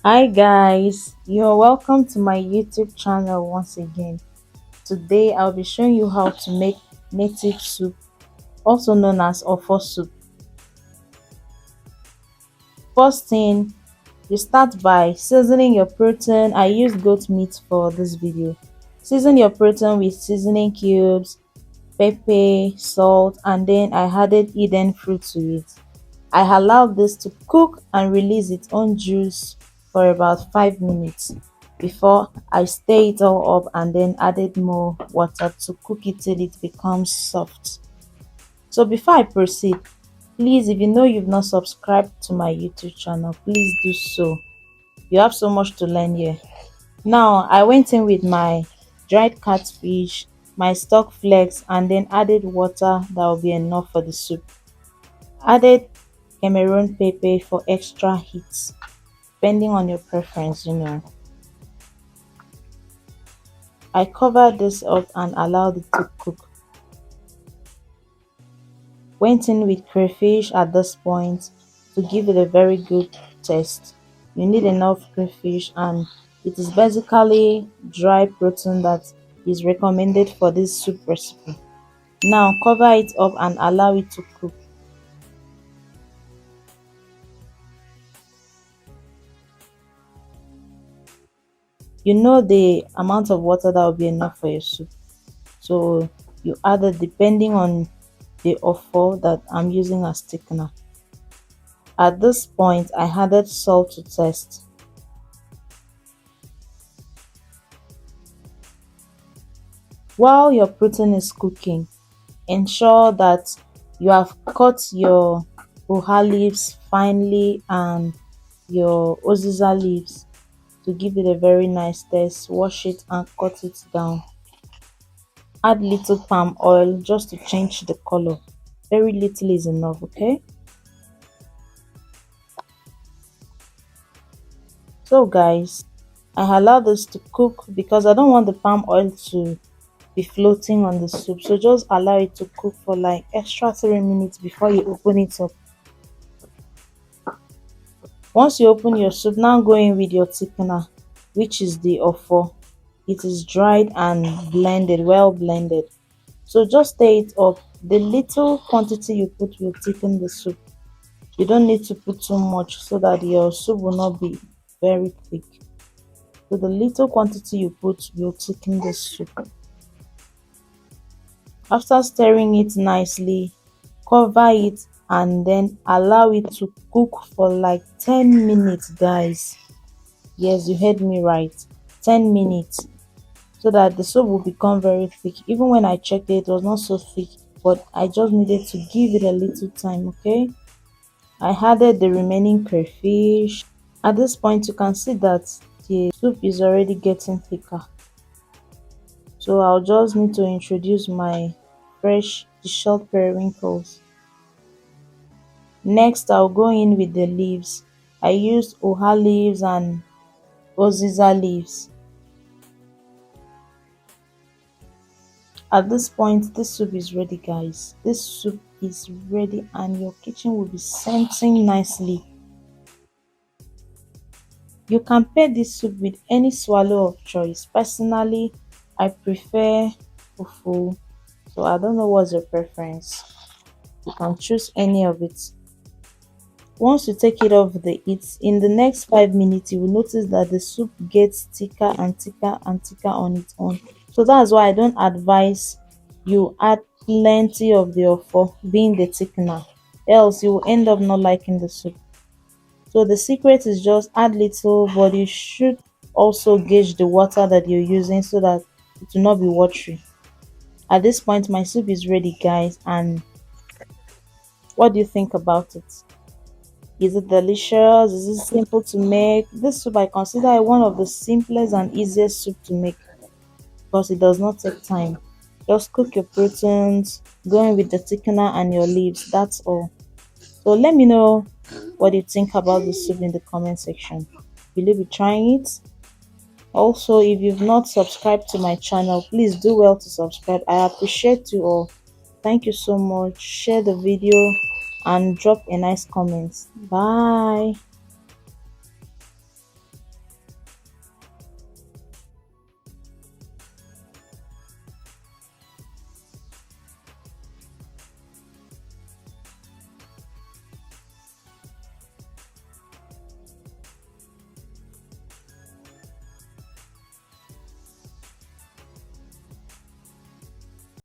Hi guys, you're welcome to my YouTube channel once again. Today I'll be showing you how to make native soup, also known as Ofor soup. First thing, you start by seasoning your protein. I used goat meat for this video. Season your protein with seasoning cubes, pepper, salt, and then I added hidden fruit to it. I allowed this to cook and release its own juice for about 5 minutes before I stir it all up and then added more water to cook it till it becomes soft. So before I proceed, please, if you know you've not subscribed to my YouTube channel, please do so. You have so much to learn here. Now I went in with my dried catfish, my stock flakes, and then added water that will be enough for the soup. Added Cameroon pepper for extra heat, depending on your preference. I covered this up and allowed it to cook. Went in with crayfish at this point to give it a very good taste. You need enough crayfish, and it is basically dry protein that is recommended for this soup recipe. Now cover it up and allow it to cook. You know the amount of water that will be enough for your soup. So you add it depending on the offal that I'm using as thickener. At this point, I added salt to taste. While your protein is cooking, ensure that you have cut your oha leaves finely and your oziza leaves to give it a very nice taste. Wash it and cut it down. Add little palm oil just to change the color. Very little is enough, okay? So guys, I allow this to cook because I don't want the palm oil to be floating on the soup. So just allow it to cook for like extra 3 minutes before you open it up. Once you open your soup, now go in with your thickener, which is the offal. It is dried and blended, well blended. So just stir it up. The little quantity you put will thicken the soup. You don't need to put too much so that your soup will not be very thick. So the little quantity you put will thicken the soup. After stirring it nicely, cover it and then allow it to cook for like 10 minutes, guys. Yes, you heard me right. 10 minutes, so that the soup will become very thick. Even when I checked it, it was not so thick, but I just needed to give it a little time, okay? I added the remaining crayfish. At this point, you can see that the soup is already getting thicker. So I'll just need to introduce my fresh deshelled periwinkles. Next, I'll go in with the leaves. I used oha leaves and oziza leaves. At this point, this soup is ready, guys. This soup is ready and your kitchen will be scenting nicely. You can pair this soup with any swallow of choice. Personally, I prefer fufu, so I don't know what's your preference. You can choose any of it. Once you take it off the heat, in the next 5 minutes, you will notice that the soup gets thicker and thicker and thicker on its own. So that's why I don't advise you add plenty of the offal, being the thickener, else you will end up not liking the soup. So the secret is just add little, but you should also gauge the water that you're using so that it will not be watery. At this point, my soup is ready, guys, and what do you think about it? Is it delicious? Is it simple to make? This soup I consider one of the simplest and easiest soup to make because it does not take time. Just cook your proteins, go in with the thickener and your leaves. That's all. So let me know what you think about the soup in the comment section. Will you be trying it? Also, if you've not subscribed to my channel, please do well to subscribe. I appreciate you all. Thank you so much. Share the video and drop a nice comment. Bye.